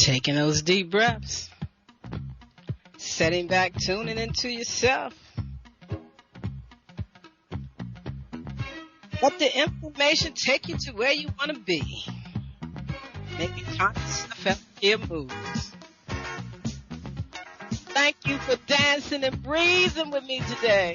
Taking those deep breaths. Setting back, tuning into yourself. Let the information take you to where you want to be. Making conscious self-care moves. Thank you for dancing and breathing with me today.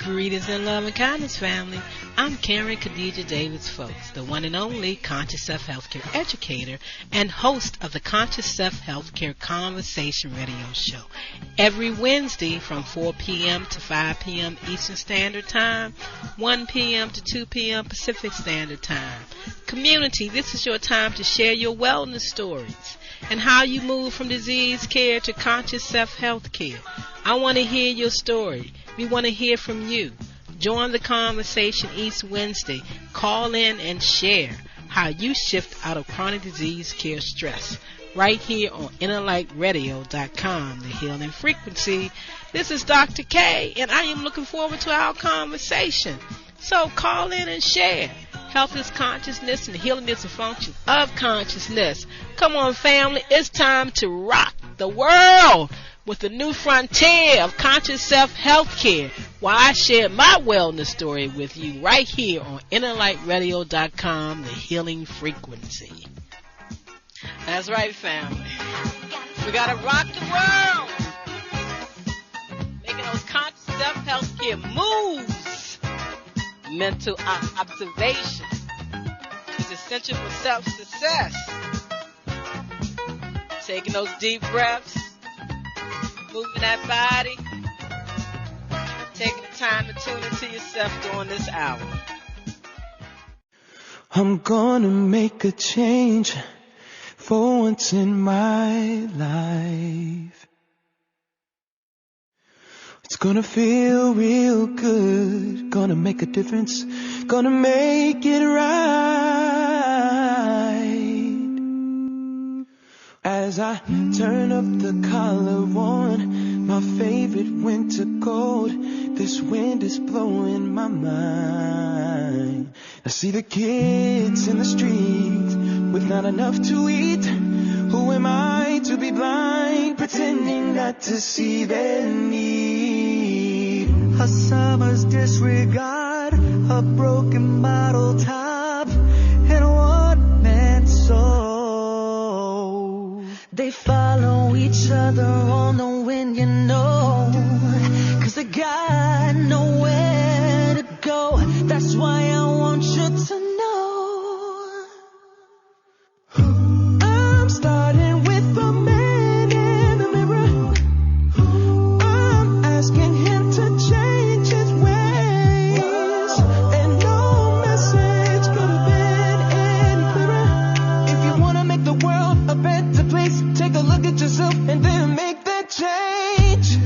Greetings in love and kindness, family. I'm Karen Khadija Davis-Foulks, the one and only Conscious Self Healthcare educator and host of the Conscious Self Healthcare Conversation radio show. Every Wednesday from 4 p.m. to 5 p.m. Eastern Standard Time, 1 p.m. to 2 p.m. Pacific Standard Time. Community, this is your time to share your wellness stories and how you move from disease care to conscious self-health care. I want to hear your story. We want to hear from you. Join the conversation each Wednesday. Call in and share how you shift out of chronic disease care stress. Right here on InnerLightRadio.com, the healing frequency. This is Dr. K, and I am looking forward to our conversation. So call in and share. Health is consciousness, and healing is a function of consciousness. Come on, family. It's time to rock the world with the new frontier of conscious self-health care, while I share my wellness story with you right here on InnerLightRadio.com, the healing frequency. That's right, family. We got to rock the world. Making those conscious self-health care moves. Mental observation is essential for self-success. Taking those deep breaths. Moving that body, taking the time to tune into yourself during this hour. I'm gonna make a change for once in my life. It's gonna feel real good, gonna make a difference, gonna make it right. As I turn up the collar on my favorite winter coat, this wind is blowing my mind. I see the kids in the streets with not enough to eat. Who am I to be blind, pretending not to see their need? A summer's disregard, a broken bottle top, and a one-man soul. They follow each other on the wind, you know, 'cause they got nowhere to go. That's why I want you to know I'm starting with the man in the mirror. I'm asking him to change his ways, and no message could have been any clearer. If you want to make the world a better place, take a look at yourself and then make that change.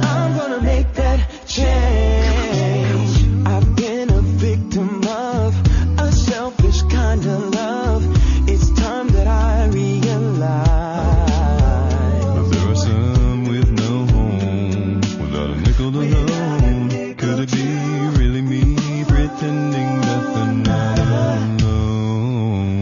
I'm gonna make that change. I've been a victim of a selfish kind of love. It's time that I realize There are some with no home, without a nickel to loan. Could it be really me pretending that they're not alone?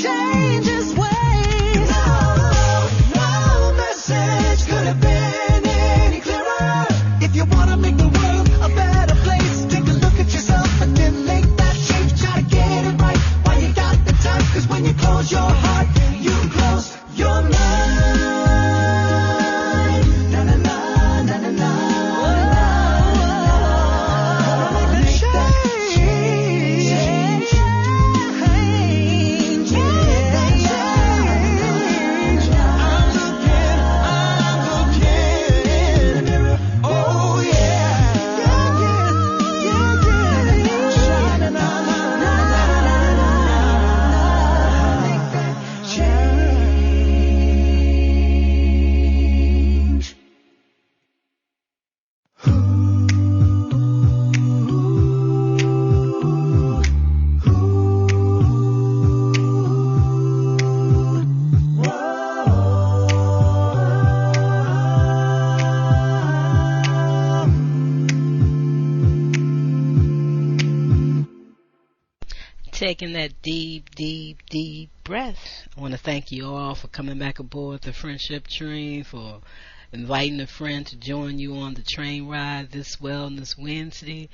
changes ways. No message could have been any clearer. If you wanna make the world a better place, take a look at yourself and then make that change. Try to get it right while you got the time, 'cause when you close your heart, you close your mind. Na na na na na na. Make that change. Oh yeah. Change. Taking that deep, deep, deep breath. I want to thank you all for coming back aboard the Friendship Train, for inviting a friend to join you on the train ride this Wellness Wednesday.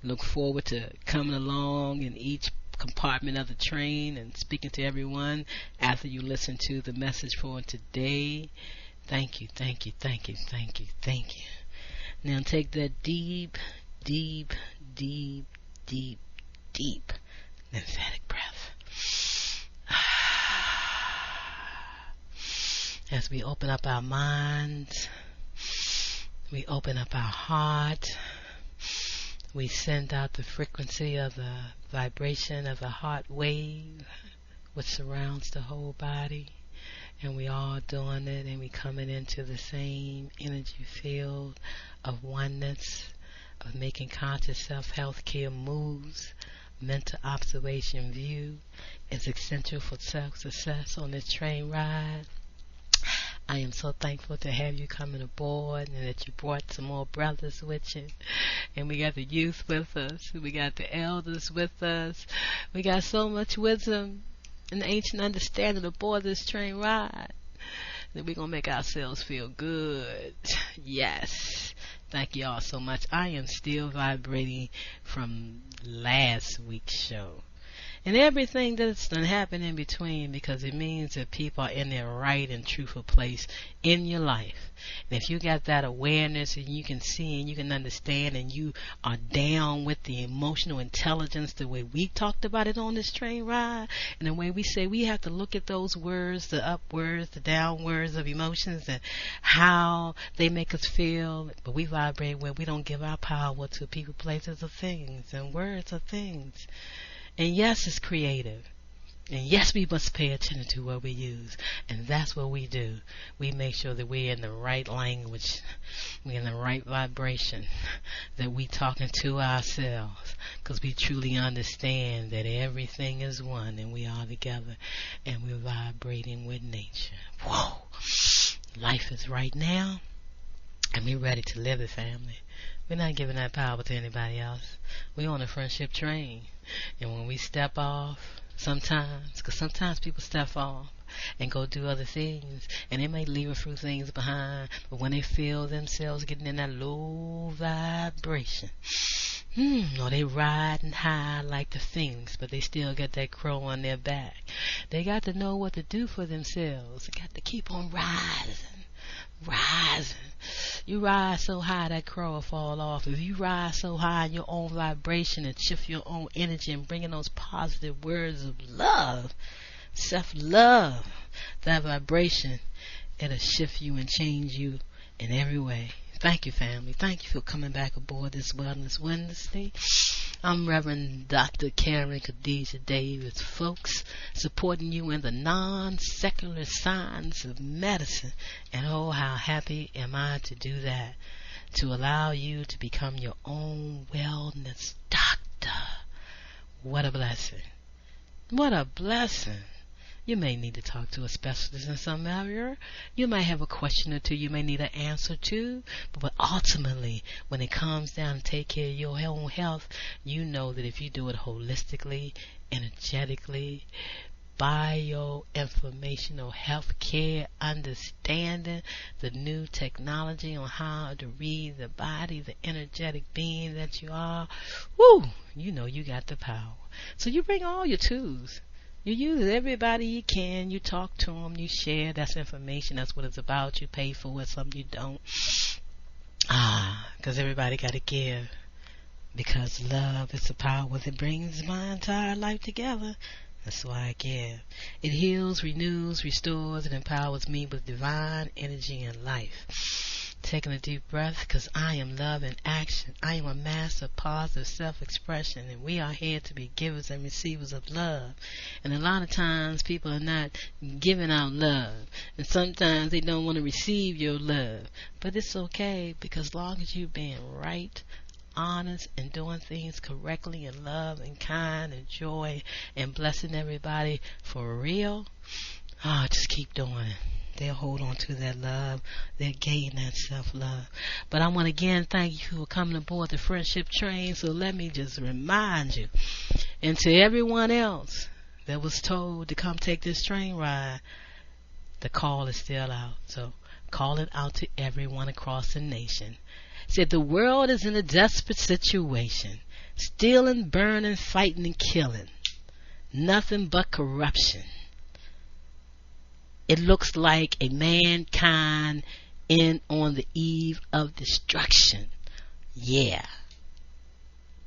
Look forward to coming along in each compartment of the train and speaking to everyone after you listen to the message for today. Thank you, thank you, thank you, thank you, thank you. Now take that deep, deep, deep, deep, deep lymphatic breath. As we open up our minds, we open up our heart, we send out the frequency of the vibration of the heart wave, which surrounds the whole body, and we all doing it, and we coming into the same energy field of oneness, of making conscious self-health care moves. Mental observation view is essential for self-success on this train ride. I am so thankful to have you coming aboard, and that you brought some more brothers with you. And we got the youth with us. We got the elders with us. We got so much wisdom and ancient understanding aboard this train ride that we're going to make ourselves feel good. Yes. Thank you all so much. I am still vibrating from last week's show. And everything that's done happened in between, because it means that people are in their right and truthful place in your life. And if you got that awareness and you can see and you can understand and you are down with the emotional intelligence the way we talked about it on this train ride, and the way we say we have to look at those words, the up words, the down words of emotions and how they make us feel, but we vibrate where we don't give our power to people, places, or things, and words are things. And yes, it's creative. And yes, we must pay attention to what we use. And that's what we do. We make sure that we're in the right language. We're in the right vibration. That we talking to ourselves. Because we truly understand that everything is one. And we are together. And we're vibrating with nature. Whoa! Life is right now. And we're ready to live it, family. We're not giving that power to anybody else. We're on a friendship train. And when we step off, sometimes, because sometimes people step off and go do other things, and they may leave a few things behind, but when they feel themselves getting in that low vibration, or they riding high like the Phoenix, but they still got that crow on their back. They got to know what to do for themselves. They got to keep on rising. You rise so high that crow will fall off. If you rise so high in your own vibration and shift your own energy and bring in those positive words of love, self-love, that vibration, it'll shift you and change you in every way. Thank you, family. Thank you for coming back aboard this Wellness Wednesday. I'm Reverend Dr. Karen Khadijah Davis-Foulks, supporting you in the non-secular science of medicine. And oh, how happy am I to do that, to allow you to become your own wellness doctor. What a blessing. What a blessing. You may need to talk to a specialist in some area. You may have a question or two you may need an answer to. But ultimately, when it comes down to take care of your own health, you know that if you do it holistically, energetically, bioinformational healthcare understanding, the new technology on how to read the body, the energetic being that you are. Woo! You know you got the power. So you bring all your tools. You use everybody you can. You talk to them. You share. That's information. That's what it's about. You pay for it. Something you don't. Because everybody got to give. Because love is the power that brings my entire life together. That's why I give. It heals, renews, restores, and empowers me with divine energy and life. Taking a deep breath, because I am love in action. I am a master of positive self-expression, and we are here to be givers and receivers of love. And a lot of times people are not giving out love, and sometimes they don't want to receive your love. But it's okay, because as long as you're being right, honest, and doing things correctly in love and kind and joy and blessing everybody for real, just keep doing it. They'll hold on to that love. They'll gain that self-love. But I want to again thank you for coming aboard the friendship train. So let me just remind you, and to everyone else that was told to come take this train ride, the call is still out. So call it out to everyone across the nation. Said the world is in a desperate situation. Stealing, burning, fighting, and killing. Nothing but corruption. It looks like a mankind on the eve of destruction. Yeah.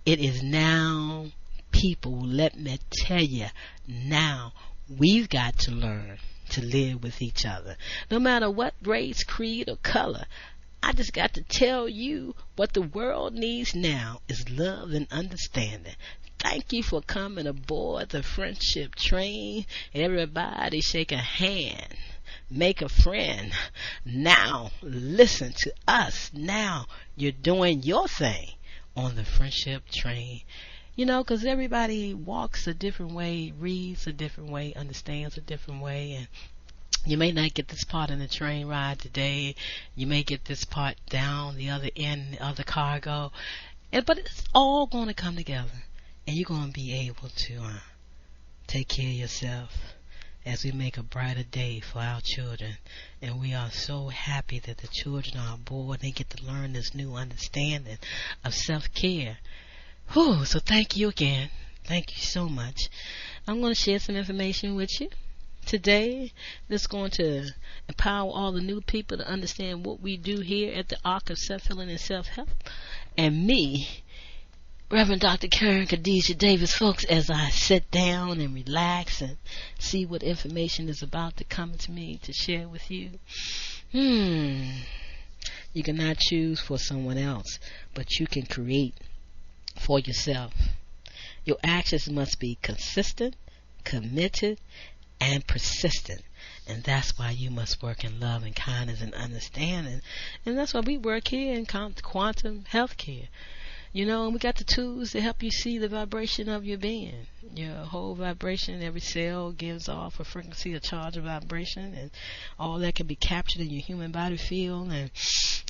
It is now, people, let me tell you, now we've got to learn to live with each other. No matter what race, creed, or color. I just got to tell you what the world needs now is love and understanding. Thank you for coming aboard the friendship train. Everybody shake a hand. Make a friend. Now listen to us. Now you're doing your thing on the friendship train. You know, because everybody walks a different way, reads a different way, understands a different way, and you may not get this part in the train ride today. You may get this part down the other end of the cargo. But it's all going to come together. And you're going to be able to take care of yourself as we make a brighter day for our children. And we are so happy that the children are aboard. They get to learn this new understanding of self-care. So thank you again. Thank you so much. I'm going to share some information with you today that's going to empower all the new people to understand what we do here at the Arc of Self-Healing and Self-Help. And me, Reverend Dr. Karen Khadijah Davis-Foulks, as I sit down and relax and see what information is about to come to me to share with you. You cannot choose for someone else, but you can create for yourself. Your actions must be consistent, committed, and persistent. And that's why you must work in love and kindness and understanding. And that's why we work here in quantum healthcare. You know, and we got the tools to help you see the vibration of your being. Your whole vibration, every cell gives off a frequency, a charge of vibration, and all that can be captured in your human body field. And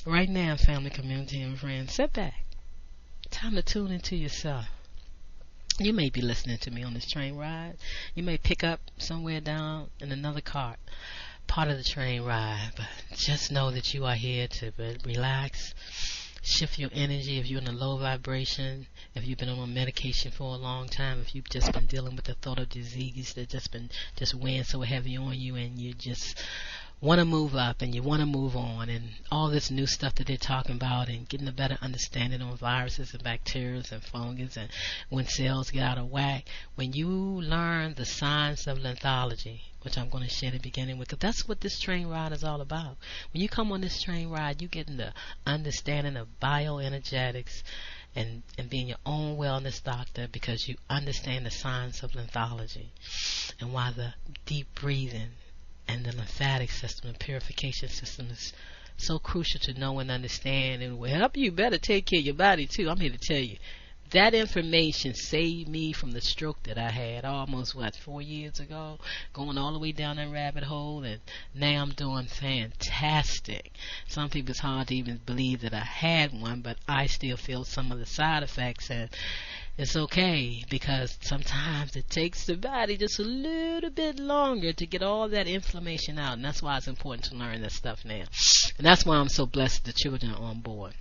right now, family, community, and friends, sit back. Time to tune into yourself. You may be listening to me on this train ride. You may pick up somewhere down in another part of the train ride, but just know that you are here to relax, shift your energy. If you're in a low vibration, if you've been on medication for a long time, if you've just been dealing with the thought of disease that just weighing so heavy on you, and you just want to move up and you want to move on, and all this new stuff that they're talking about, and getting a better understanding on viruses and bacteria and fungus, and when cells get out of whack, when you learn the science of lithology, which I'm going to share the beginning with, because that's what this train ride is all about. When you come on this train ride, you get the understanding of bioenergetics and being your own wellness doctor, because you understand the science of lithology and why the deep breathing and the lymphatic system and purification system is so crucial to know and understand, and will help you better take care of your body too. I'm here to tell you that information saved me from the stroke that I had almost 4 years ago, going all the way down that rabbit hole, and now I'm doing fantastic. Some people, it's hard to even believe that I had one, but I still feel some of the side effects, and It's okay, because sometimes it takes the body just a little bit longer to get all that inflammation out, and that's why it's important to learn this stuff now. And that's why I'm so blessed the children are on board.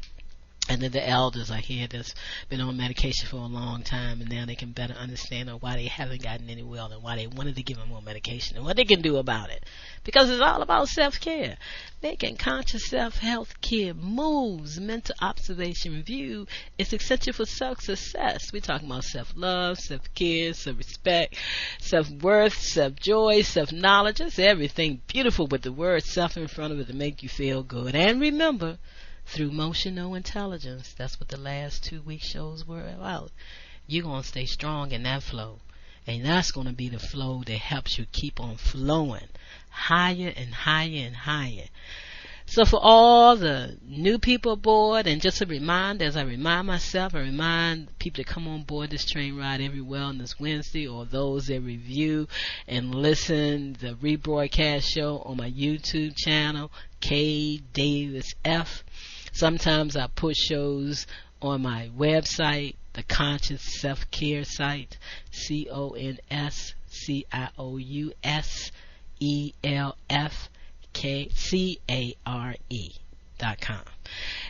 And then the elders I hear that's been on medication for a long time, and now they can better understand why they haven't gotten any well, and why they wanted to give them more medication, and what they can do about it. Because it's all about self-care. Making conscious self-health care moves, mental observation review is essential for success. We're talking about self-love, self-care, self-respect, self-worth, self-joy, self-knowledge. It's everything beautiful with the word self in front of it to make you feel good. And remember, through emotional intelligence, that's what the last 2 week shows were about. You're going to stay strong in that flow. And that's going to be the flow that helps you keep on flowing higher and higher and higher. So for all the new people aboard, and just a reminder, as I remind myself, I remind people to come on board this train ride every Wellness Wednesday, or those that review and listen the rebroadcast show on my YouTube channel, K Davis F. Sometimes I put shows on my website, the Conscious Self-Care site, ConsiousSelfCare.com.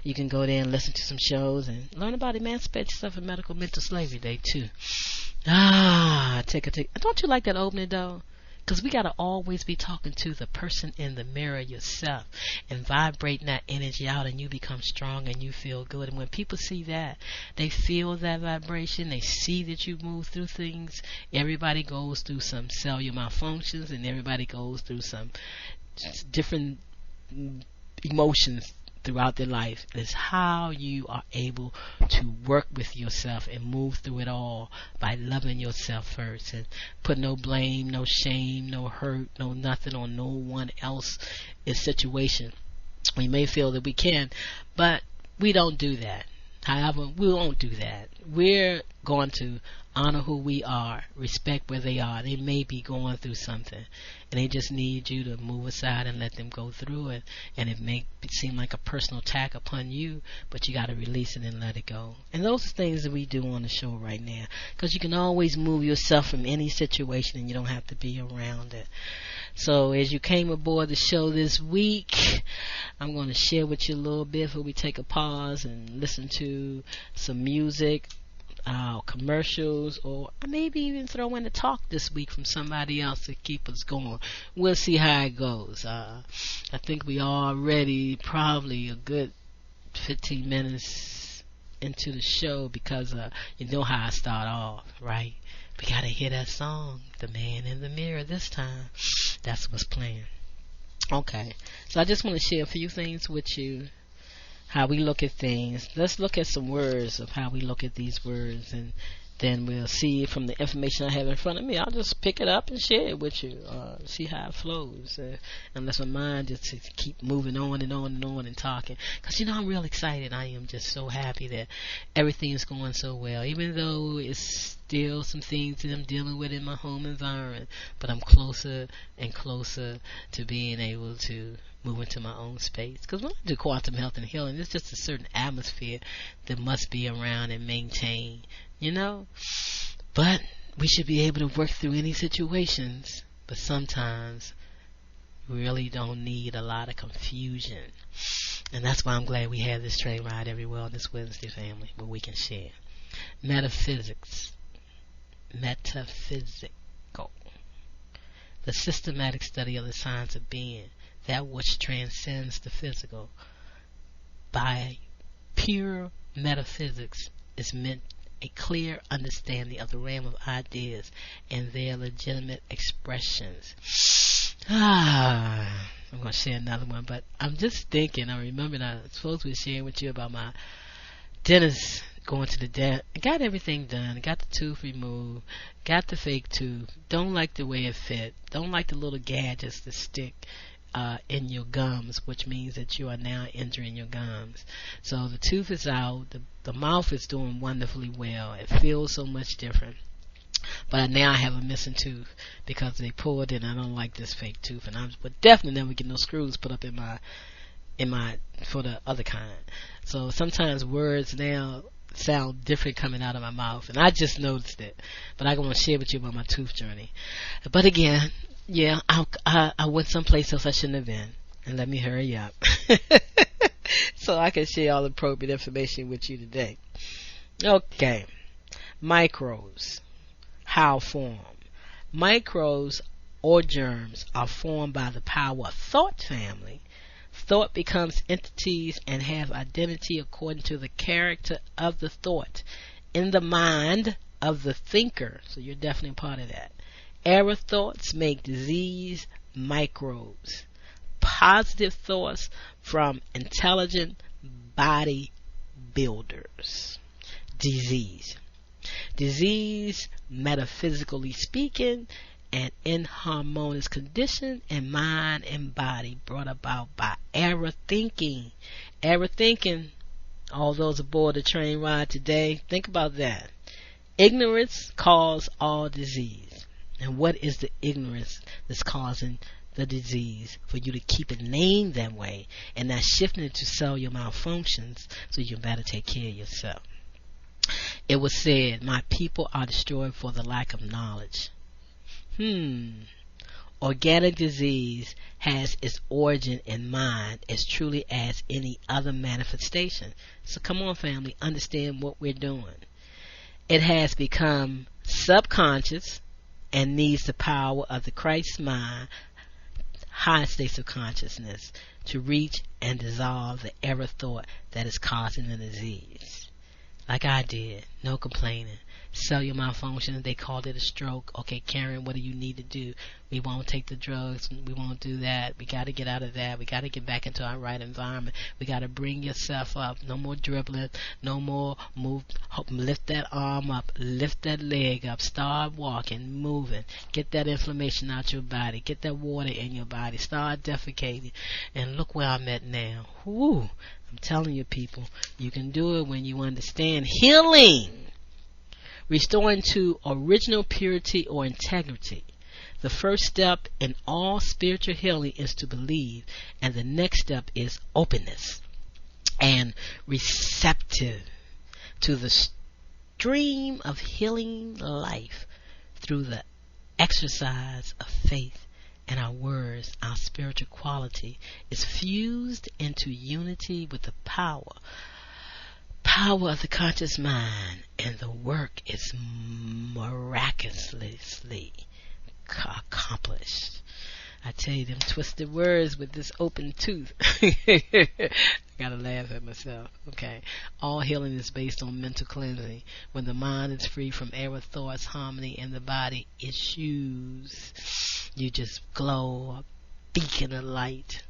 You can go there and listen to some shows and learn about emancipate yourself in medical mental slavery day too. Don't you like that opening though? Because we got to always be talking to the person in the mirror, yourself, and vibrating that energy out, and you become strong and you feel good. And when people see that, they feel that vibration, they see that you move through things. Everybody goes through some cellular malfunctions, and everybody goes through some different emotions throughout their life. It's how you are able to work with yourself and move through it all by loving yourself first, and put no blame, no shame, no hurt, no nothing on no one else's situation. We may feel that we can, but we don't do that. However, we won't do that. We're going to honor who we are, respect where they are. They may be going through something, and they just need you to move aside and let them go through it. And it may seem like a personal attack upon you, but you got to release it and let it go. And those are things that we do on the show right now, because you can always move yourself from any situation, and you don't have to be around it. So as you came aboard the show this week, I'm going to share with you a little bit before we take a pause and listen to some music, commercials, or maybe even throw in a talk this week from somebody else to keep us going. We'll see how it goes. I think we already probably a good 15 minutes into the show, because you know how I start off, right? We gotta hear that song, The Man in the Mirror, this time. That's what's playing. Okay, so I just want to share a few things with you, how we look at things. Let's look at some words of how we look at these words, and then we'll see from the information I have in front of me. I'll just pick it up and share it with you, see how it flows, and let my mind just keep moving on and on and on and talking. Because, I'm real excited. I am just so happy that everything is going so well, even though it's still some things that I'm dealing with in my home environment, but I'm closer and closer to being able to move into my own space. Because when I do quantum health and healing, it's just a certain atmosphere that must be around and maintained, But we should be able to work through any situations, but sometimes we really don't need a lot of confusion. And that's why I'm glad we have this train ride every Wellness Wednesday, family, where we can share. Metaphysical. The systematic study of the science of being, that which transcends the physical. By pure metaphysics is meant a clear understanding of the realm of ideas and their legitimate expressions. I'm going to share another one, but I'm just thinking, I remembered I was supposed to be sharing with you about my dentist going to the dentist. I got everything done. I got the tooth removed, got the fake tooth, don't like the way it fit, don't like the little gadgets that stick in your gums, which means that you are now injuring your gums. So the tooth is out, the mouth is doing wonderfully well, it feels so much different, but now I have a missing tooth because they pulled it, and I don't like this fake tooth, and I would definitely never get no screws put up in my for the other kind. So sometimes words now, sound different coming out of my mouth, and I just noticed it. But I want to share with you about my tooth journey. But again, yeah, I went someplace else I shouldn't have been, and let me hurry up so I can share all the appropriate information with you today. Okay, microbes. How formed? Microbes or germs are formed by the power of thought family. Thought becomes entities and have identity according to the character of the thought in the mind of the thinker. So you're definitely a part of that. Error thoughts make disease microbes. Positive thoughts from intelligent body builders. Disease. Disease, metaphysically speaking, an inharmonious condition in mind and body brought about by error thinking. Error thinking, all those aboard the train ride today, think about that. Ignorance causes all disease. And what is the ignorance that's causing the disease for you to keep it named that way and not shifting it to cellular malfunctions so you can better take care of yourself? It was said, my people are destroyed for the lack of knowledge. Organic disease has its origin in mind as truly as any other manifestation. So come on, family, understand what we're doing. It has become subconscious and needs the power of the Christ mind, high states of consciousness, to reach and dissolve the error thought that is causing the disease. Like I did, no complaining. Cellular malfunction, they called it a stroke. Okay, Karen, what do you need to do? We won't take the drugs. We won't do that. We got to get out of that. We got to get back into our right environment. We got to bring yourself up. No more dribbling. No more move. Lift that arm up. Lift that leg up. Start walking, moving. Get that inflammation out your body. Get that water in your body. Start defecating. And look where I'm at now. Woo! I'm telling you, people, you can do it when you understand healing. Restoring to original purity or integrity. The first step in all spiritual healing is to believe, and the next step is openness and receptive to the stream of healing life through the exercise of faith. And our words, our spiritual quality is fused into unity with the power of the conscious mind, and the work is miraculously accomplished. I tell you, them twisted words with this open tooth. I gotta laugh at myself. Okay. All healing is based on mental cleansing. When the mind is free from error thoughts, harmony in the body issues, you just glow, a beacon of light.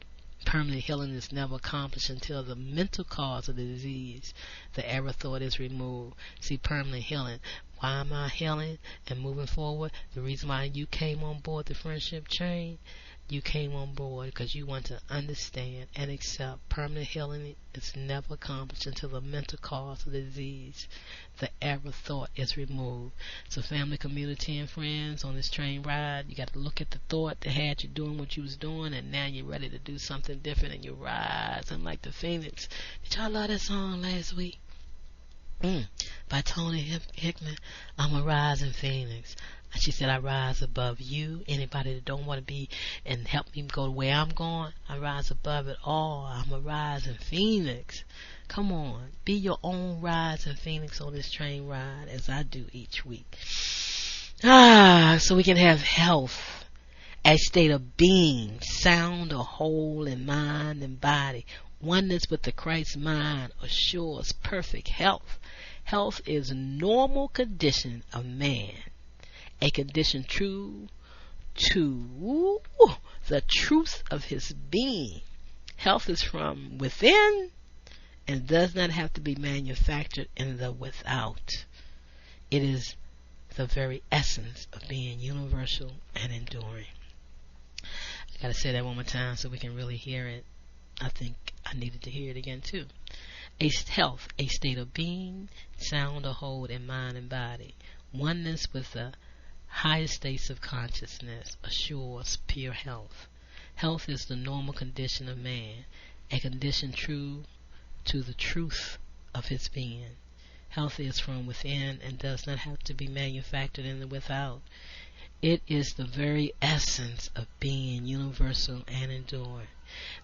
Permanent healing is never accomplished until the mental cause of the disease, the error thought, is removed. See, permanent healing. Why am I healing and moving forward? The reason why you came on board the friendship train, you came on board because you want to understand and accept permanent healing is never accomplished until the mental cause of the disease, the error thought, is removed. So family, community, and friends, on this train ride, you got to look at the thought that had you doing what you was doing, and now you're ready to do something different, and you rise. And like the Phoenix. Did y'all love that song last week? By Tony Hickman, I'm a rising phoenix. She said, I rise above you. Anybody that don't want to be and help me go where I'm going, I rise above it all. I'm a rising phoenix. Come on, be your own rising phoenix on this train ride, as I do each week. So we can have health, a state of being, sound or whole in mind and body. Oneness with the Christ mind assures perfect health. Health is a normal condition of man, a condition true to the truth of his being. Health is from within and does not have to be manufactured in the without. It is the very essence of being universal and enduring. I gotta say that one more time so we can really hear it. I think I needed to hear it again too. Health, a state of being, sound or whole in mind and body. Oneness with the highest states of consciousness assures pure health. Health is the normal condition of man, a condition true to the truth of his being. Healthy is from within and does not have to be manufactured in the without. It is the very essence of being universal and enduring.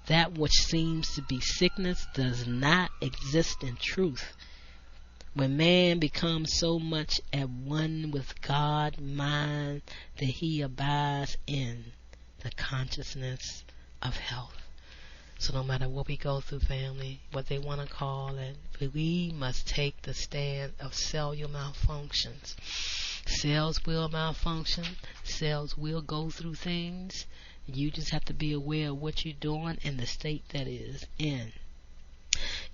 That which seems to be sickness does not exist in truth. When man becomes so much at one with God mind that he abides in the consciousness of health. So no matter what we go through, family, what they want to call it, we must take the stand of cellular malfunctions. Cells will malfunction. Cells will go through things. You just have to be aware of what you're doing and the state that it is in.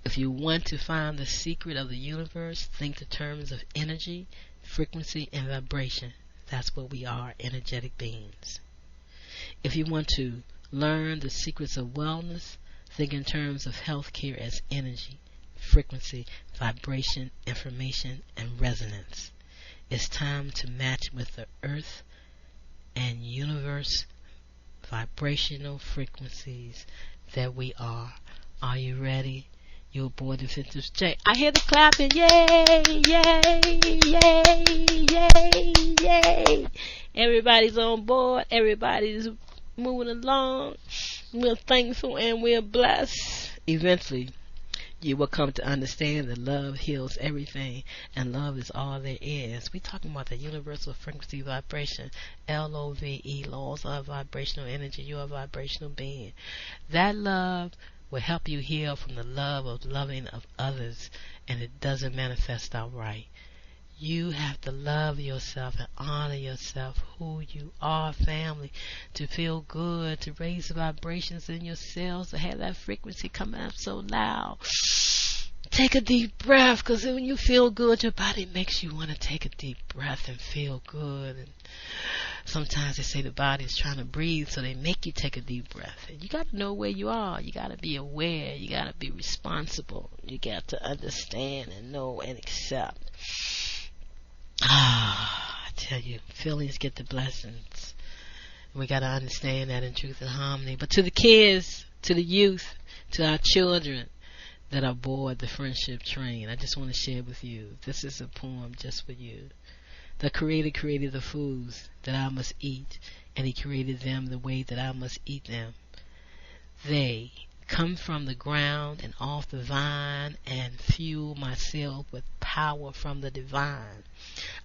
If you want to find the secret of the universe, think in terms of energy, frequency, and vibration. That's what we are, energetic beings. If you want to learn the secrets of wellness, think in terms of healthcare as energy, frequency, vibration, information, and resonance. It's time to match with the earth and universe vibrational frequencies that we are. Are you ready? You're aboard the Vintage J. I hear the clapping. Yay, yay, yay, yay, yay. Everybody's on board. Everybody's moving along. We're thankful and we're blessed. Eventually, you will come to understand that love heals everything, and love is all there is. We're talking about the universal frequency vibration, LOVE, laws of vibrational energy. You're a vibrational being. That love will help you heal from the love of loving of others, and it doesn't manifest outright. You have to love yourself and honor yourself, who you are, family, to feel good, to raise the vibrations in your cells, to have that frequency coming up so loud. Take a deep breath, because when you feel good, your body makes you want to take a deep breath and feel good. And sometimes they say the body is trying to breathe, so they make you take a deep breath. And you got to know where you are. You got to be aware. You got to be responsible. You got to understand and know and accept. I tell you, feelings get the blessings. We got to understand that in truth and harmony. But to the kids, to the youth, to our children that are aboard the friendship train, I just want to share with you. This is a poem just for you. The Creator created the foods that I must eat, and He created them the way that I must eat them. They come from the ground and off the vine and fuel myself with power from the divine.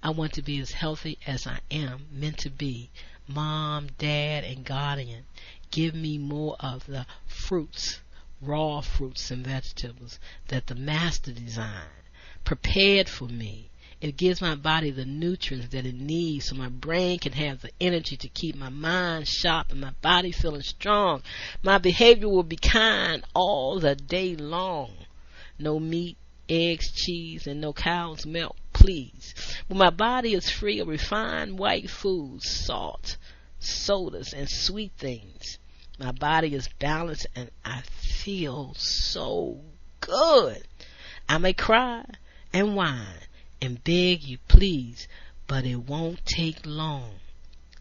I want to be as healthy as I am meant to be. Mom, Dad, and Guardian, give me more of the fruits, raw fruits and vegetables that the Master designed, prepared for me. It gives my body the nutrients that it needs so my brain can have the energy to keep my mind sharp and my body feeling strong. My behavior will be kind all the day long. No meat, eggs, cheese, and no cow's milk, please. When my body is free of refined white foods, salt, sodas, and sweet things, my body is balanced and I feel so good. I may cry and whine and beg you please, but it won't take long.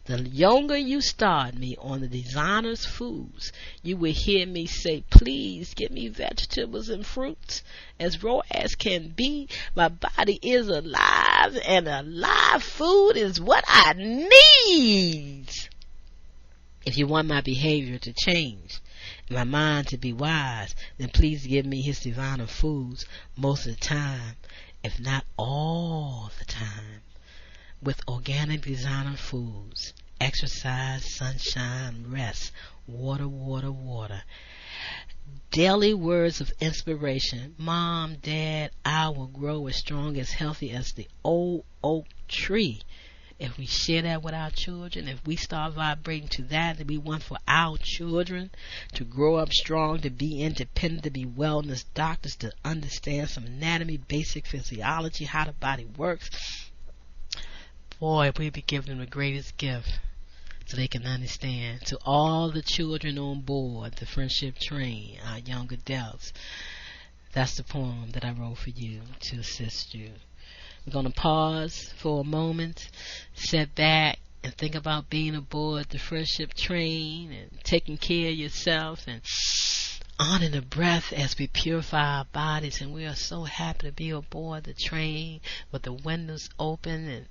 The younger you start me on the designer's foods, you will hear me say, please give me vegetables and fruits as raw as can be. My body is alive, and alive food is what I need. If you want my behavior to change, and my mind to be wise, then please give me His diviner foods most of the time, if not all the time, with organic designer foods, exercise, sunshine, rest, water, water, water. Daily words of inspiration. Mom, Dad, I will grow as strong, as healthy as the old oak tree. If we share that with our children, if we start vibrating to that we want for our children to grow up strong, to be independent, to be wellness doctors, to understand some anatomy, basic physiology, how the body works, boy, we'd be giving them the greatest gift so they can understand. To all the children on board the friendship train, our young adults, that's the poem that I wrote for you to assist you. We're going to pause for a moment, sit back, and think about being aboard the friendship train and taking care of yourself and on in the breath as we purify our bodies, and we are so happy to be aboard the train with the windows open and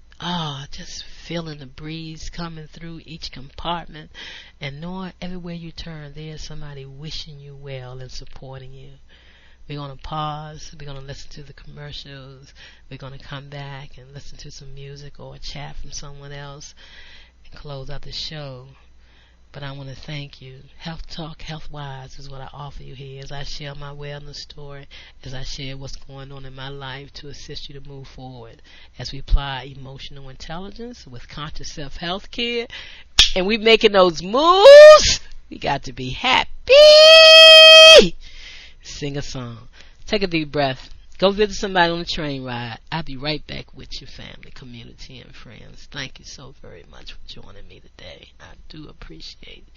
just feeling the breeze coming through each compartment and knowing everywhere you turn there's somebody wishing you well and supporting you. We're going to pause. We're going to listen to the commercials. We're going to come back and listen to some music or a chat from someone else and close out the show. But I want to thank you. Health Talk, Health Wise is what I offer you here as I share my wellness story, as I share what's going on in my life to assist you to move forward. As we apply emotional intelligence with conscious self-health care, and we making those moves, we got to be happy. Sing a song. Take a deep breath. Go visit somebody on the train ride. I'll be right back with your family, community, and friends. Thank you so very much for joining me today. I do appreciate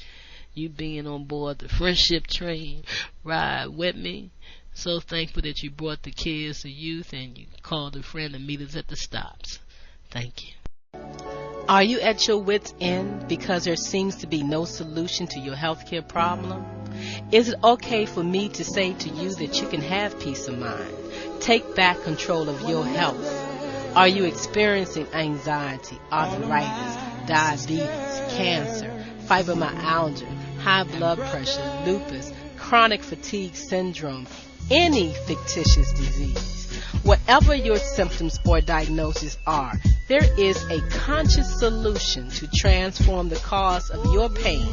you being on board the friendship train ride with me. So thankful that you brought the kids, the youth, and you called a friend to meet us at the stops. Thank you. Are you at your wit's end because there seems to be no solution to your healthcare problem? Is it okay for me to say to you that you can have peace of mind? Take back control of your health. Are you experiencing anxiety, arthritis, diabetes, cancer, fibromyalgia, high blood pressure, lupus, chronic fatigue syndrome, any fictitious disease? Whatever your symptoms or diagnosis are, there is a conscious solution to transform the cause of your pain,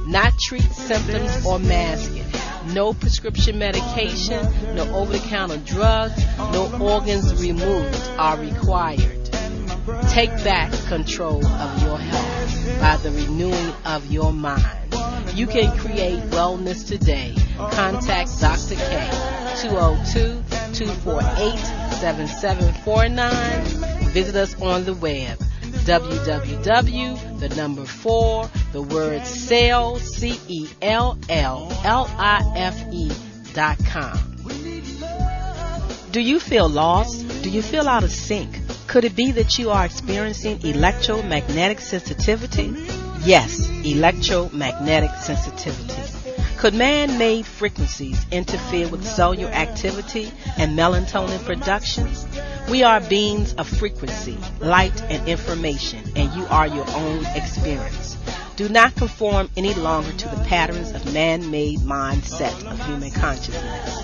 not treat symptoms or mask it. No prescription medication, no over-the-counter drugs, no organs removed are required. Take back control of your health by the renewing of your mind. You can create wellness today. Contact Dr. K, 202-248-7749. Visit us on the web, www.celllife.com. Do you feel lost? Do you feel out of sync? Could it be that you are experiencing electromagnetic sensitivity? Yes, electromagnetic sensitivity. Could man-made frequencies interfere with cellular activity and melatonin production? We are beings of frequency, light, and information, and you are your own experience. Do not conform any longer to the patterns of man-made mindset of human consciousness.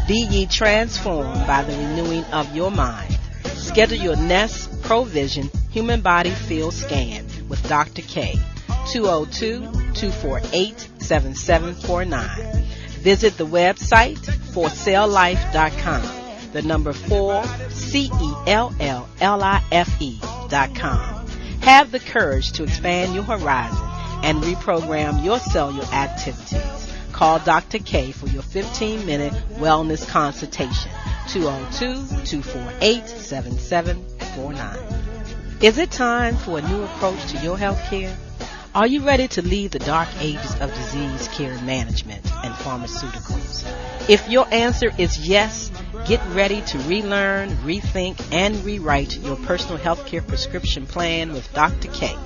Be ye transformed by the renewing of your mind. Schedule your Nest Provision Human Body Field Scan with Dr. K, 202-248-7749. Visit the website forcelllife.com. The number 4, CELLLIFE.com. Have the courage to expand your horizon and reprogram your cellular activities. Call Dr. K for your 15-minute wellness consultation. 202-248-7749. Is it time for a new approach to your health care? Are you ready to leave the dark ages of disease care management and pharmaceuticals? If your answer is yes, get ready to relearn, rethink, and rewrite your personal health care prescription plan with Dr. K.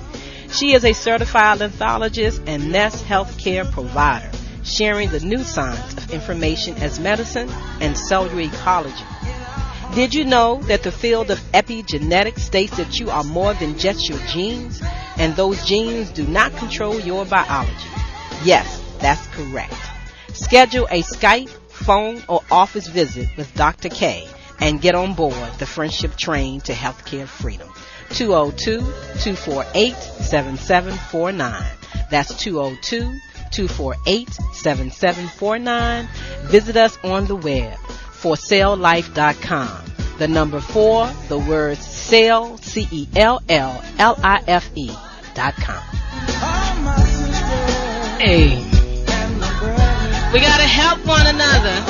She is a certified lenthologist and Nest healthcare provider, sharing the new science of information as medicine and cellular ecology. Did you know that the field of epigenetics states that you are more than just your genes, and those genes do not control your biology? Yes, that's correct. Schedule a Skype, phone, or office visit with Dr. K and get on board the friendship train to healthcare freedom. 202-248-7749. That's 202-248-7749. Visit us on the web, forcelllife.com. The number 4, the word cell, CELLLIFE.com. Hey, we gotta help one another.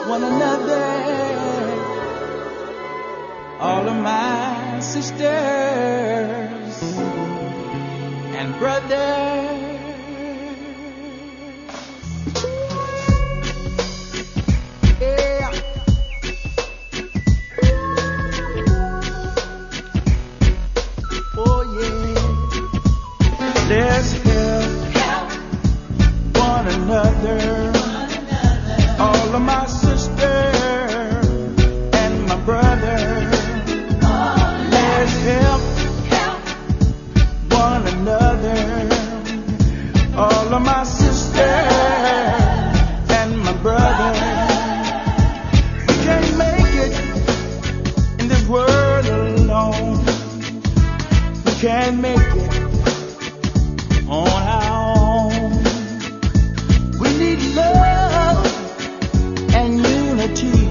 One another, all of my sisters and brothers. another. All of my sisters and my brother. Let's help one another. All of my sisters and my brother. We can't make it in this world alone. We can't make it on our own. We need love and unity.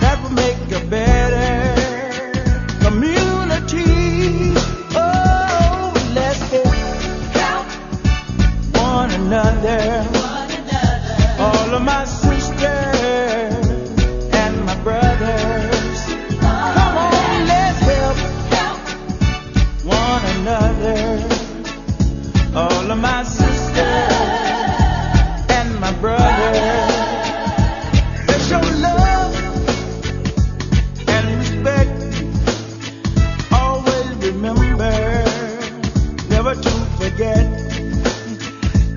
That will make a better community. Oh, let's help one another. All of my sisters and my brothers. Come on, let's help one another. All of my sisters and my brothers. Let's show love and respect. Always remember never to forget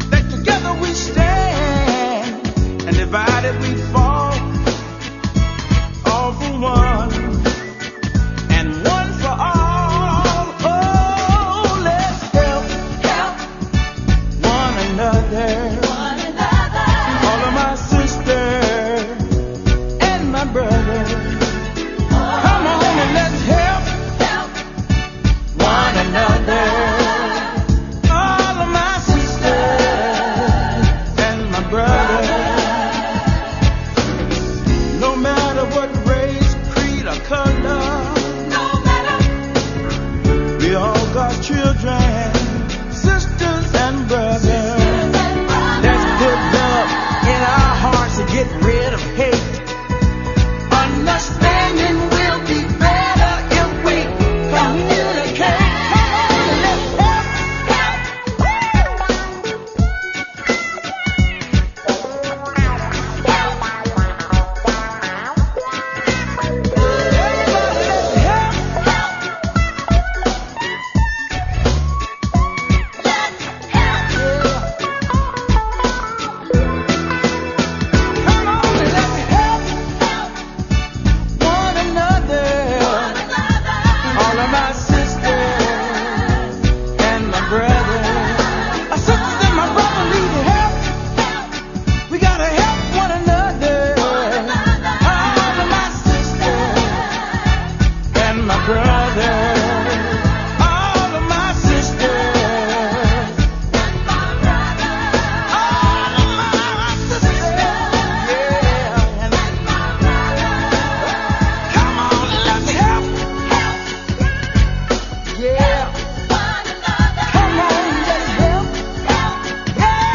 that together we stand and divided we fall. All for one and one for all. Oh, let's help one another. All of my sisters and my brothers. Come on and let's help one another. All of my sisters and my brothers. No matter what race, creed, or color, we all God's children, sisters and brothers. Let's put love in our hearts and get rid of hate. Understanding will be better if we communicate. Come on, let's help. Everybody, let's help. Come on, let's help one another. All of my sisters and my brothers. My sisters and my brothers need help. We gotta help one another. All of my sisters and my brothers. All of my sisters and my brothers. All of my sisters, yeah, and my brothers. Come on, let's help. Yeah. Come on, let's help. Yeah.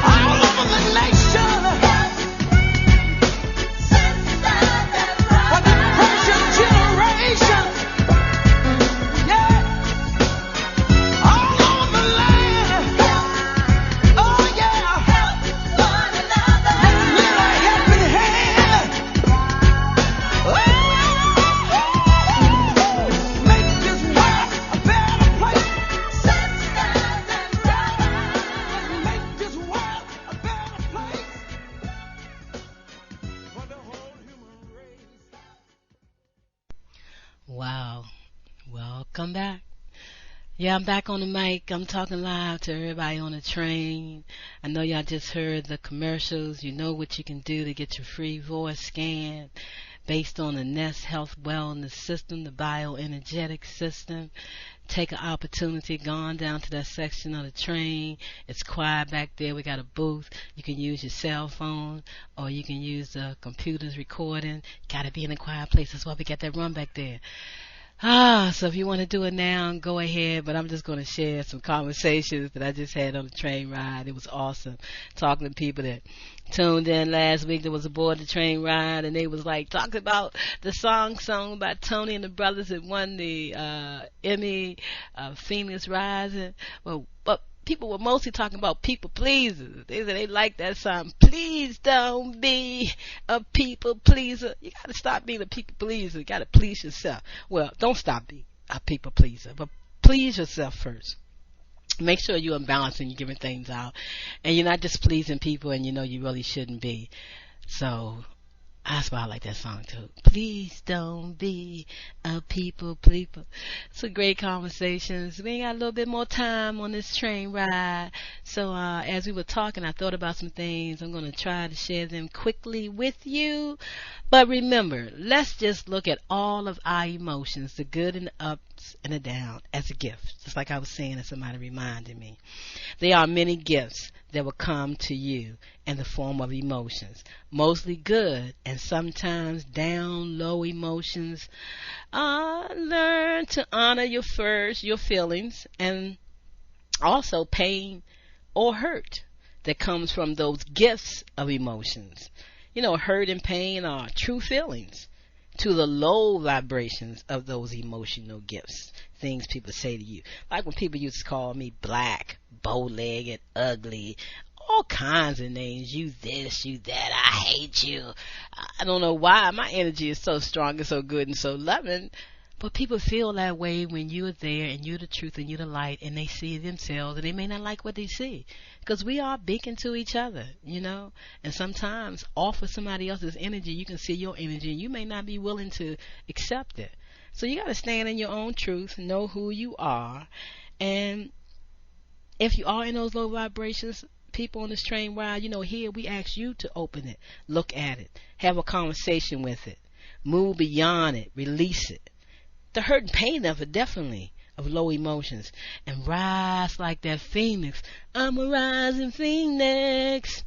All over the nation. For the precious generation. Yeah. All over the land. Oh, yeah. Let's lend a helping hand. Make this world a better place. Make this world a better place for the whole human race. Wow. Welcome back. Yeah, I'm back on the mic. I'm talking live to everybody on the train. I know y'all just heard the commercials. You know what you can do to get your free voice scan based on the Nest Health Wellness System, the bioenergetic system. Take an opportunity, go on down to that section of the train. It's quiet back there. We got a booth. You can use your cell phone or you can use the computer's recording. Got to be in a quiet place. That's why we got that run back there. So if you want to do it now, go ahead, but I'm just going to share some conversations that I just had on the train ride. It was awesome talking to people that tuned in last week that was aboard the train ride, and they was like talking about the song sung by Tony and the Brothers that won the Emmy, Phoenix Rising. Well, but people were mostly talking about people pleasers. They said they like that song. Please don't be a people pleaser. You got to stop being a people pleaser. You got to please yourself. Well, don't stop being a people pleaser, but please yourself first. Make sure you're in balance and you're giving things out. And you're not displeasing people and you know you really shouldn't be. So that's why I like that song too. Please don't be a people. It's a great conversations. We ain't got a little bit more time on this train ride. So as we were talking, I thought about some things. I'm going to try to share them quickly with you. But remember, let's just look at all of our emotions, the good and the ups and the down, as a gift. Just like I was saying, and somebody reminded me. There are many gifts that will come to you in the form of emotions, mostly good and sometimes down, low emotions. Learn to honor your feelings, and also pain or hurt that comes from those gifts of emotions. You know, hurt and pain are true feelings to the low vibrations of those emotional gifts. Things people say to you. Like when people used to call me black, bow-legged, ugly, all kinds of names. You this, you that, I hate you. I don't know why. My energy is so strong and so good and so loving. But people feel that way when you're there and you're the truth and you're the light and they see themselves and they may not like what they see. Because we are beacon to each other, you know. And sometimes off of somebody else's energy, you can see your energy and you may not be willing to accept it. So you got to stand in your own truth, know who you are. And if you are in those low vibrations, people on this train ride, you know, here we ask you to open it, look at it, have a conversation with it, move beyond it, release it. The hurt and pain of it, definitely, of low emotions, and rise like that phoenix. I'm a rising phoenix.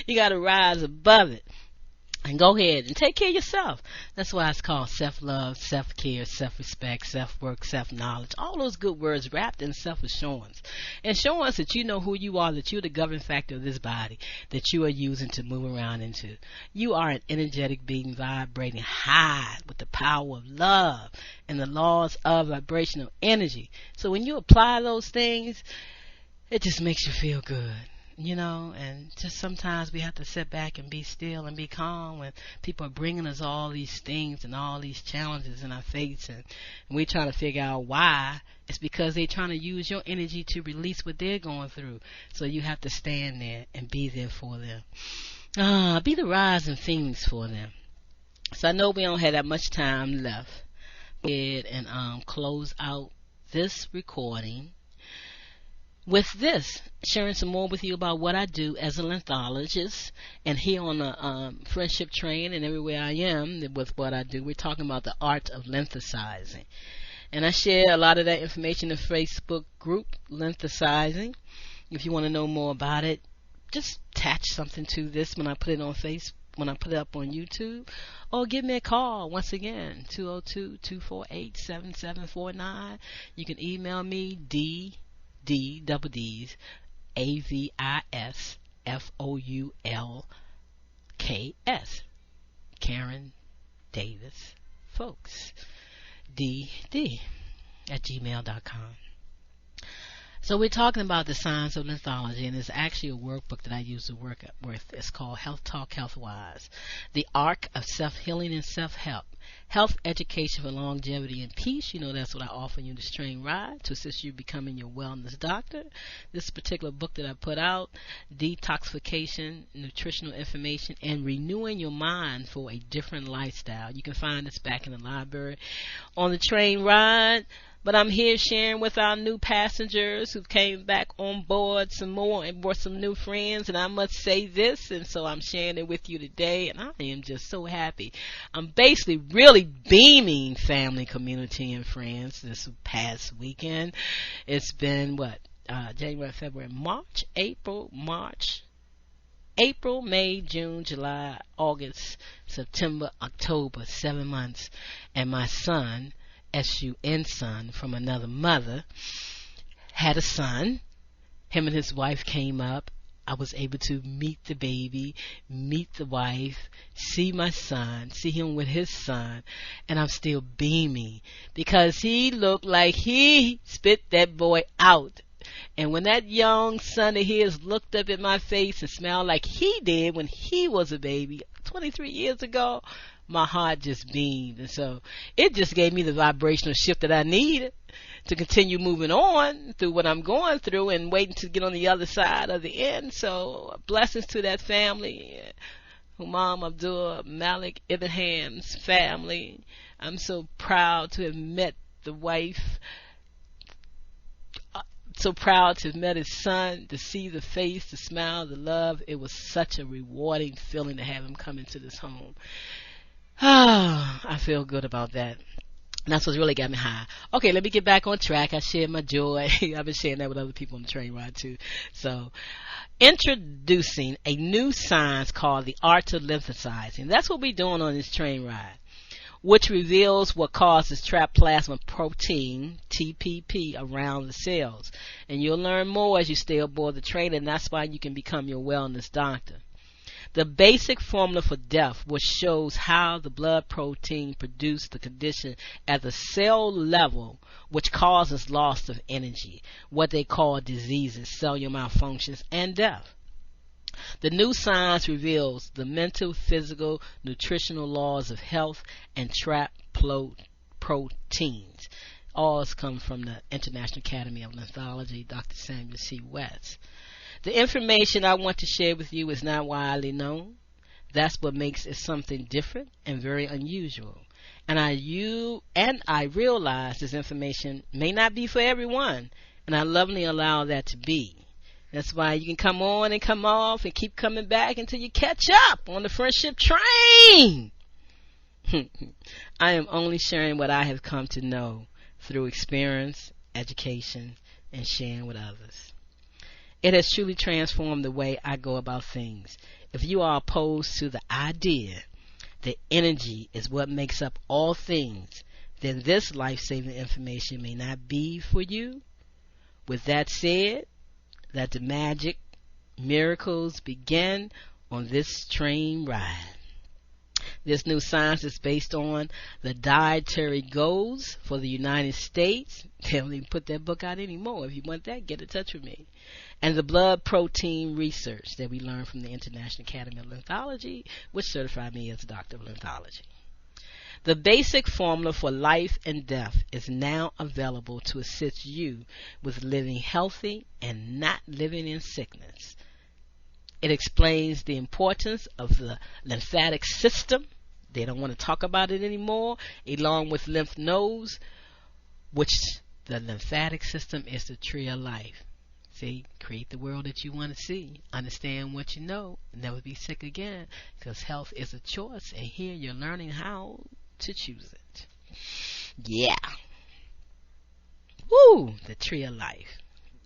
You got to rise above it and go ahead and take care of yourself. That's why it's called self-love, self-care, self-respect, self-work, self-knowledge. All those good words wrapped in self-assurance. And showing us that you know who you are, that you're the governing factor of this body that you are using to move around into. You are an energetic being vibrating high with the power of love and the laws of vibrational energy. So when you apply those things, it just makes you feel good. You know, and just sometimes we have to sit back and be still and be calm when people are bringing us all these things and all these challenges in our face, and we're trying to figure out why. It's because they're trying to use your energy to release what they're going through. So you have to stand there and be there for them. Be the rising phoenix for them. So I know we don't have that much time left. Go ahead and close out this recording with this, sharing some more with you about what I do as a lenthologist, and here on the friendship train and everywhere I am with what I do, we're talking about the art of lenthicizing. And I share a lot of that information in the Facebook group, Lenthicizing. If you want to know more about it, just attach something to this when I put it on Facebook, when I put it up on YouTube, or give me a call once again, 202-248-7749. You can email me, double D's, AVISFOULKS, Karen Davis Folks, DD at gmail.com. So we're talking about the science of lenthology, and it's actually a workbook that I use to work with. It's called Health Talk, Health Wise, the arc of self-healing and self-help, health education for longevity and peace. You know, that's what I offer you, this train ride, to assist you becoming your wellness doctor. This particular book that I put out, detoxification, nutritional information, and renewing your mind for a different lifestyle. You can find this back in the library on the train ride. But I'm here sharing with our new passengers who came back on board some more and brought some new friends. And I must say this, and so I'm sharing it with you today. And I am just so happy. I'm basically really beaming family, community, and friends this past weekend. It's been, January, February, March, April, May, June, July, August, September, October, 7 months. And my son, S-U-N son, from another mother, had a son. Him and his wife came up. I was able to meet the baby, meet the wife, see my son, see him with his son, and I'm still beaming because he looked like he spit that boy out. And when that young son of his looked up at my face and smiled like he did when he was a baby 23 years ago, my heart just beamed. And so it just gave me the vibrational shift that I needed to continue moving on through what I'm going through and waiting to get on the other side of the end. So blessings to that family, Humam Abdul Malik Ibrahim's family. I'm so proud to have met the wife, so proud to have met his son, to see the face, the smile, the love. It was such a rewarding feeling to have him come into this home. I feel good about that. And that's what's really got me high. Okay, let me get back on track. I shared my joy. I've been sharing that with other people on the train ride too. So, introducing a new science called the art of lymphosizing. That's what we're doing on this train ride, which reveals what causes trapped plasma protein, TPP, around the cells. And you'll learn more as you stay aboard the train, and that's why you can become your wellness doctor. The basic formula for death, which shows how the blood protein produces the condition at the cell level, which causes loss of energy, what they call diseases, cellular malfunctions, and death. The new science reveals the mental, physical, nutritional laws of health and trapped proteins. All come from the International Academy of Lymphology, Dr. Samuel C. West. The information I want to share with you is not widely known. That's what makes it something different and very unusual. And I realize this information may not be for everyone, and I lovingly allow that to be. That's why you can come on and come off and keep coming back until you catch up on the friendship train. I am only sharing what I have come to know through experience, education, and sharing with others. It has truly transformed the way I go about things. If you are opposed to the idea that energy is what makes up all things, then this life-saving information may not be for you. With that said, let the magic miracles begin on this train ride. This new science is based on the dietary goals for the United States. They don't even put that book out anymore. If you want that, get in touch with me. And the blood protein research that we learned from the International Academy of Lymphology, which certified me as a doctor of lymphology. The basic formula for life and death is now available to assist you with living healthy and not living in sickness. It explains the importance of the lymphatic system. They don't want to talk about it anymore, along with lymph nodes, which the lymphatic system is the tree of life. See, create the world that you want to see. Understand what you know. Never be sick again, because health is a choice, and here you're learning how to choose it. Yeah. Woo! The tree of life.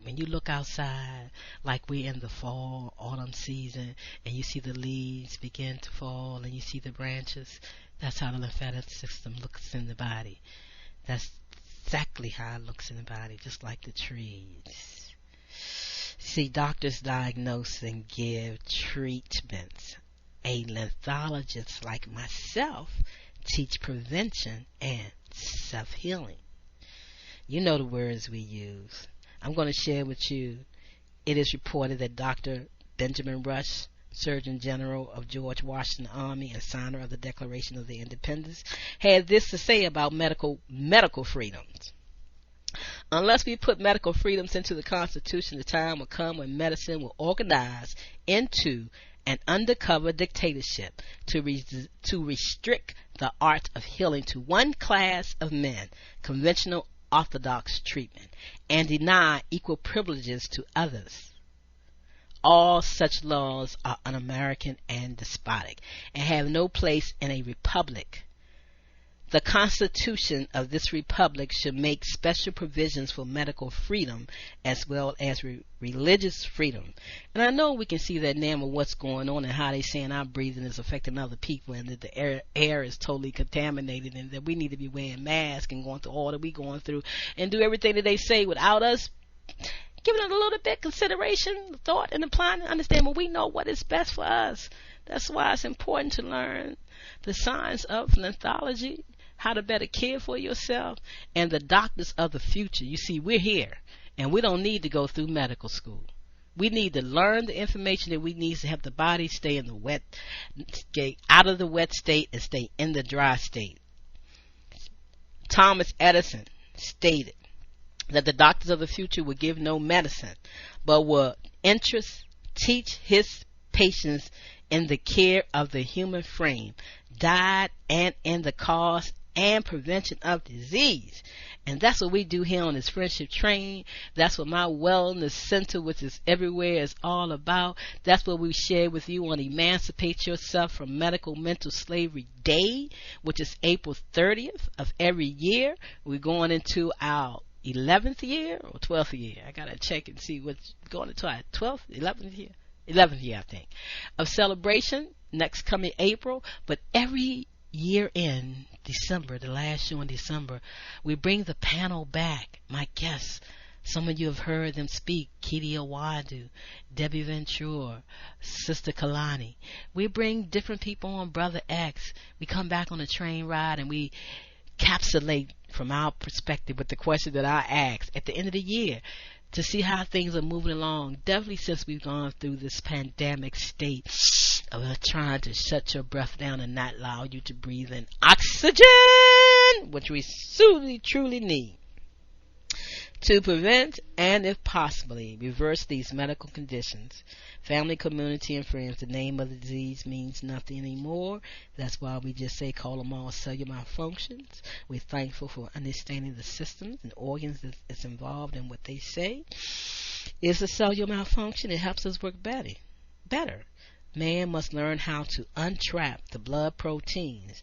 When you look outside, like we're in the fall, autumn season, and you see the leaves begin to fall, and you see the branches, that's how the lymphatic system looks in the body. That's exactly how it looks in the body, just like the trees. See, doctors diagnose and give treatments. A lymphologist like myself teach prevention and self-healing. You know the words we use. I'm going to share with you. It is reported that Dr. Benjamin Rush, Surgeon General of George Washington Army and signer of the Declaration of the Independence, had this to say about medical freedoms. Unless we put medical freedoms into the Constitution, the time will come when medicine will organize into an undercover dictatorship to restrict the art of healing to one class of men, conventional orthodox treatment, and deny equal privileges to others. All such laws are un-American and despotic, and have no place in a republic. The Constitution of this republic should make special provisions for medical freedom as well as religious freedom. And I know we can see that now with what's going on and how they're saying our breathing is affecting other people, and that the air is totally contaminated, and that we need to be wearing masks and going through all that we're going through and do everything that they say without us giving it a little bit consideration, thought, and applying and understand. Well, we know what is best for us. That's why it's important to learn the science of lymphology, how to better care for yourself, and the doctors of the future. You see, we're here, and we don't need to go through medical school. We need to learn the information that we need to help the body stay in the wet, get out of the wet state and stay in the dry state. Thomas Edison stated that the doctors of the future would give no medicine, but will teach his patients in the care of the human frame, diet, and in the cause and prevention of disease. And that's what we do here on this Friendship Train. That's what my wellness center, which is everywhere, is all about. That's what we share with you on Emancipate Yourself from Medical Mental Slavery Day, which is April 30th of every year. We're going into our 11th year or 12th year. I gotta check and see what's going into our 12th, 11th year. 11th year, I think, of celebration next coming April. But every year in December, the last show in December, we bring the panel back. My guests, some of you have heard them speak: Kitty Awadu, Debbie Ventura, Sister Kalani. We bring different people on, Brother X. We come back on a train ride and we capsulate from our perspective with the question that I asked at the end of the year to see how things are moving along. Definitely since we've gone through this pandemic state of trying to shut your breath down and not allow you to breathe in oxygen, which we truly need, to prevent and, if possibly, reverse these medical conditions. Family, community, and friends. The name of the disease means nothing anymore. That's why we just say call them all cellular malfunctions. We're thankful for understanding the systems and organs that's involved in what they say. It's a cellular malfunction. It helps us work better. Man must learn how to untrap the blood proteins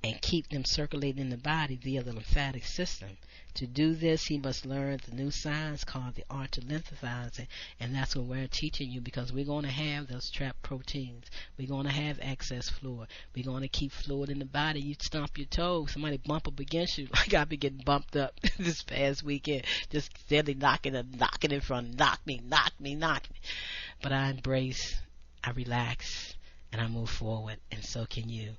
and keep them circulating in the body via the lymphatic system. To do this, he must learn the new science called the art of lymphatising, and that's what we're teaching you, because we're going to have those trapped proteins. We're going to have excess fluid. We're going to keep fluid in the body. You stomp your toe, somebody bump up against you. Like I've been getting bumped up this past weekend, just steadily knocking in front, knock me. But I embrace, I relax, and I move forward, and so can you.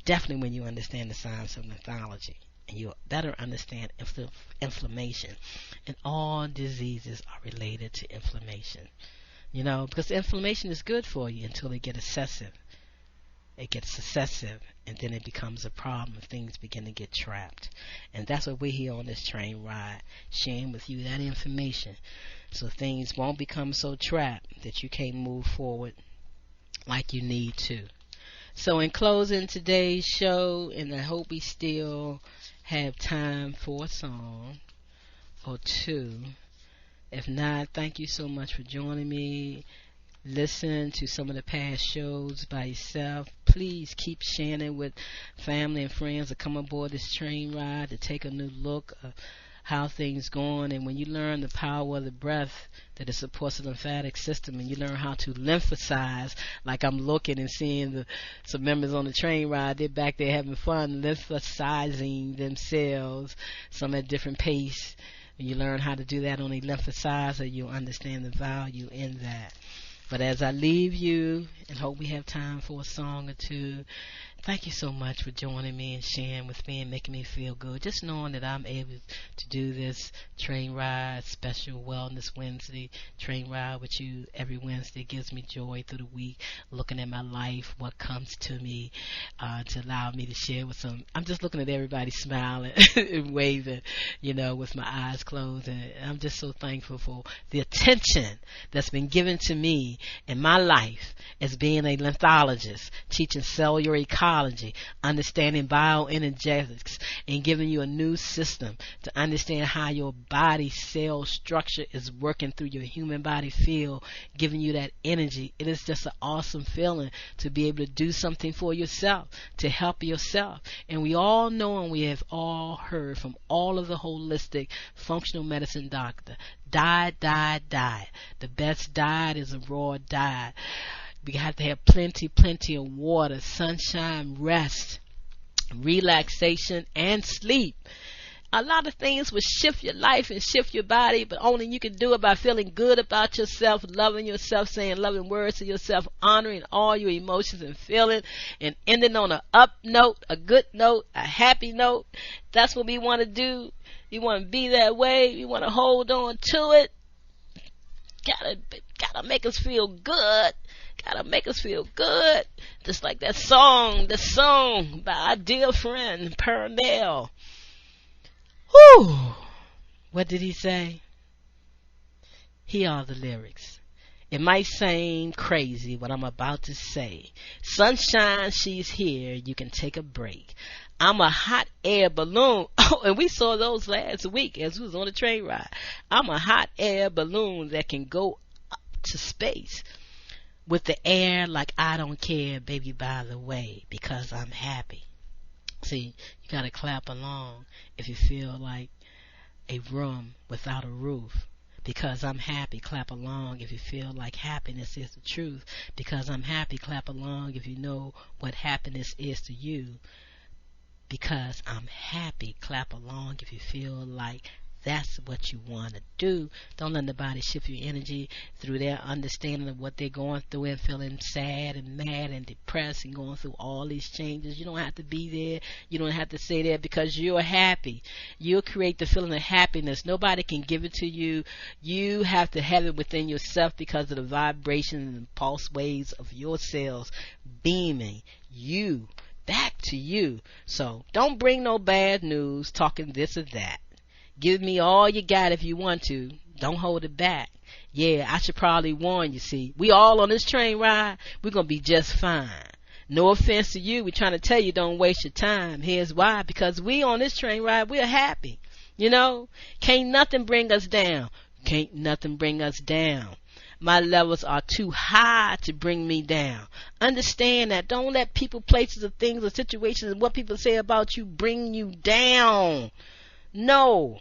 Definitely when you understand the science of lymphology, and you better understand inflammation. And all diseases are related to inflammation. You know, because inflammation is good for you until it gets excessive. It gets excessive, and then it becomes a problem. Things begin to get trapped. And that's what we're here on this train ride, sharing with you that information, so things won't become so trapped that you can't move forward like you need to. So in closing today's show, and I hope we still have time for a song or two. If not, thank you so much for joining me. Listen to some of the past shows by yourself. Please keep sharing it with family and friends to come aboard this train ride to take a new look of how things going. And when you learn the power of the breath that it supports the lymphatic system, and you learn how to lymphocyze, like I'm looking and seeing some members on the train ride, they're back there having fun lymphocyzing themselves, some at different pace. When you learn how to do that on a lymphocyzer, you'll understand the value in that. But as I leave you, and hope we have time for a song or two, thank you so much for joining me and sharing with me and making me feel good. Just knowing that I'm able to do this train ride, special Wellness Wednesday train ride with you every Wednesday gives me joy through the week, looking at my life, what comes to me, to allow me to share with some. I'm just looking at everybody smiling and waving, you know, with my eyes closed. And I'm just so thankful for the attention that's been given to me in my life as being a lymphologist, teaching cellular ecology, understanding bioenergetics, and giving you a new system to understand how your body cell structure is working through your human body field, giving you that energy. It is just an awesome feeling to be able to do something for yourself, to help yourself. And we all know, and we have all heard from all of the holistic functional medicine doctor, diet. The best diet is a raw diet. We have to have plenty of water, sunshine, rest, relaxation, and sleep. A lot of things will shift your life and shift your body, but only you can do it by feeling good about yourself, loving yourself, saying loving words to yourself, honoring all your emotions and feelings, and ending on an up note, a good note, a happy note. That's what we want to do. We want to be that way. We want to hold on to it. Gotta gotta make us feel good. Gotta make us feel good. Just like that song by our dear friend Pernell. Whew. What did he say? Here are the lyrics. It might seem crazy what I'm about to say. Sunshine, she's here. You can take a break. I'm a hot air balloon. Oh, and we saw those last week as we was on the train ride. I'm a hot air balloon that can go up to space with the air like I don't care, baby, by the way, because I'm happy. See, you gotta clap along if you feel like a room without a roof. Because I'm happy, clap along if you feel like happiness is the truth. Because I'm happy, clap along if you know what happiness is to you. Because I'm happy, clap along if you feel like that's what you want to do. Don't let nobody shift your energy through their understanding of what they're going through and feeling sad and mad and depressed and going through all these changes. You don't have to be there. You don't have to say that because you're happy. You'll create the feeling of happiness. Nobody can give it to you. You have to have it within yourself because of the vibrations and pulse waves of your cells beaming you back to you. So don't bring no bad news talking this or that. Give me all you got if you want to. Don't hold it back. Yeah, I should probably warn you, see. We all on this train ride. We're going to be just fine. No offense to you. We're trying to tell you don't waste your time. Here's why. Because we on this train ride, we're happy. You know? Can't nothing bring us down. Can't nothing bring us down. My levels are too high to bring me down. Understand that. Don't let people, places, or things, or situations, and what people say about you bring you down. No.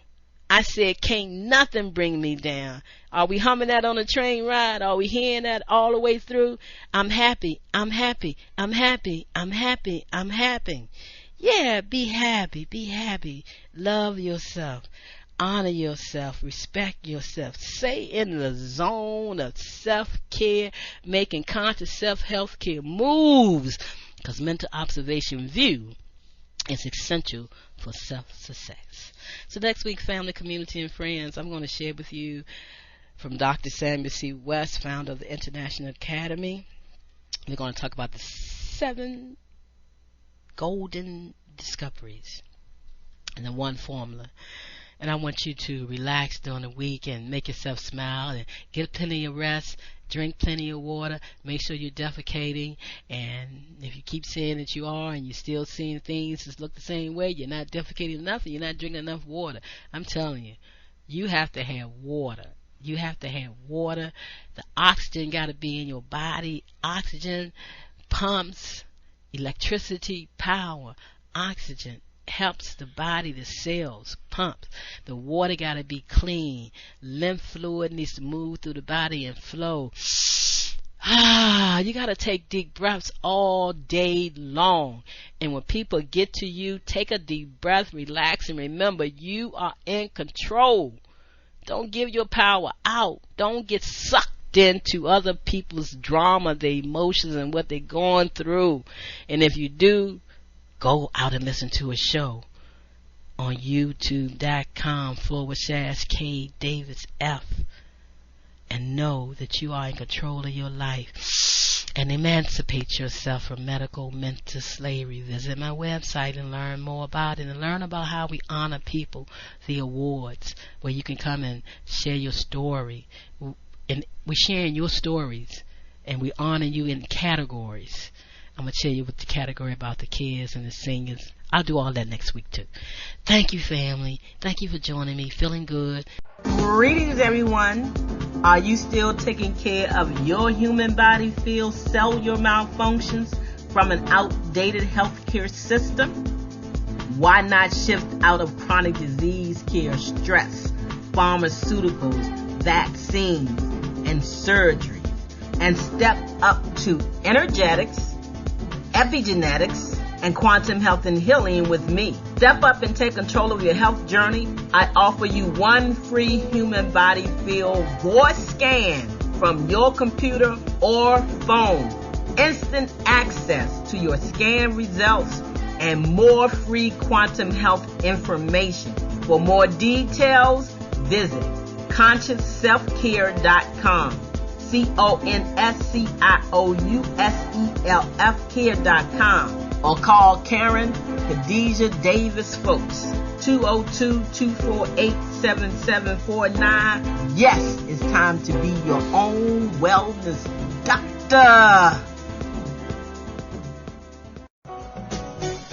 I said, can't nothing bring me down. Are we humming that on a train ride? Are we hearing that all the way through? I'm happy. I'm happy. I'm happy. I'm happy. I'm happy. Yeah, be happy. Be happy. Love yourself. Honor yourself. Respect yourself. Stay in the zone of self-care, making conscious self-health care moves, because mental observation view is essential for self-success. So next week, family, community, and friends, I'm going to share with you from Dr. Samuel C. West, founder of the International Academy. We're going to talk about the 7 golden discoveries and the 1 formula. And I want you to relax during the week and make yourself smile and get plenty of rest, drink plenty of water, make sure you're defecating. And if you keep saying that you are and you're still seeing things that look the same way, you're not defecating enough and you're not drinking enough water. I'm telling you, you have to have water. You have to have water. The oxygen got to be in your body. Oxygen pumps, electricity, power, oxygen helps the body, the cells pump. The water got to be clean. Lymph fluid needs to move through the body and flow. You got to take deep breaths all day long. And when people get to you, take a deep breath, relax, and remember you are in control. Don't give your power out. Don't get sucked into other people's drama, their emotions, and what they're going through. And if you do, go out and listen to a show on youtube.com/K Davis F and know that you are in control of your life and emancipate yourself from medical mental slavery. Visit my website and learn more about it and learn about how we honor people, the awards, where you can come and share your story. And we're sharing your stories and we honor you in categories. I'm going to tell you what the category about the kids and the singers. I'll do all that next week too. Thank you, family. Thank you for joining me. Feeling good. Greetings, everyone. Are you still taking care of your human body field cellular malfunctions from an outdated healthcare system? Why not shift out of chronic disease care, stress, pharmaceuticals, vaccines, and surgery, and step up to energetics, epigenetics, and quantum health and healing with me? Step up and take control of your health journey. I offer you 1 free human body field voice scan from your computer or phone. Instant access to your scan results and more free quantum health information. For more details, visit ConsciousSelfCare.com. CONSCIOUSELF care.com, or call Karen Khadijah Davis-Foulks, 202-248-7749. Yes, it's time to be your own wellness doctor.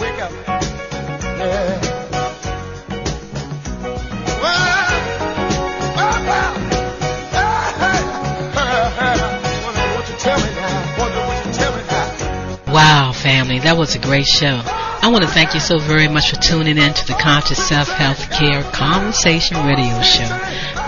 Wake up. Yeah. Wow, family, that was a great show. I want to thank you so very much for tuning in to the Conscious Self Healthcare Conversation Radio Show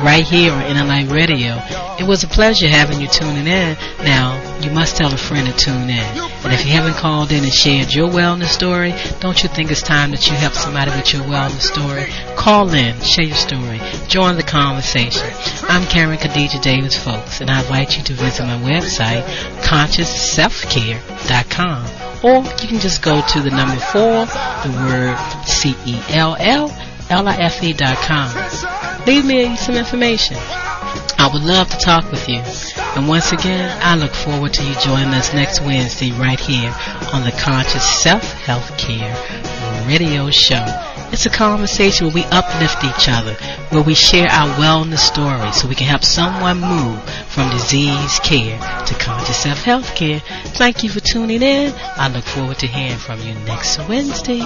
right here on NLI Radio. It was a pleasure having you tuning in. Now, you must tell a friend to tune in. And if you haven't called in and shared your wellness story, don't you think it's time that you help somebody with your wellness story? Call in, share your story, join the conversation. I'm Karen Khadijah Davis-Foulks, and I invite you to visit my website, ConsciousSelfCare.com. Or you can just go to the number 4, the word CELLLIFE.com. Leave me some information. I would love to talk with you. And once again, I look forward to you joining us next Wednesday right here on the Conscious Self Healthcare Radio Show. It's a conversation where we uplift each other, where we share our wellness stories so we can help someone move from disease care to conscious self-health care. Thank you for tuning in. I look forward to hearing from you next Wednesday.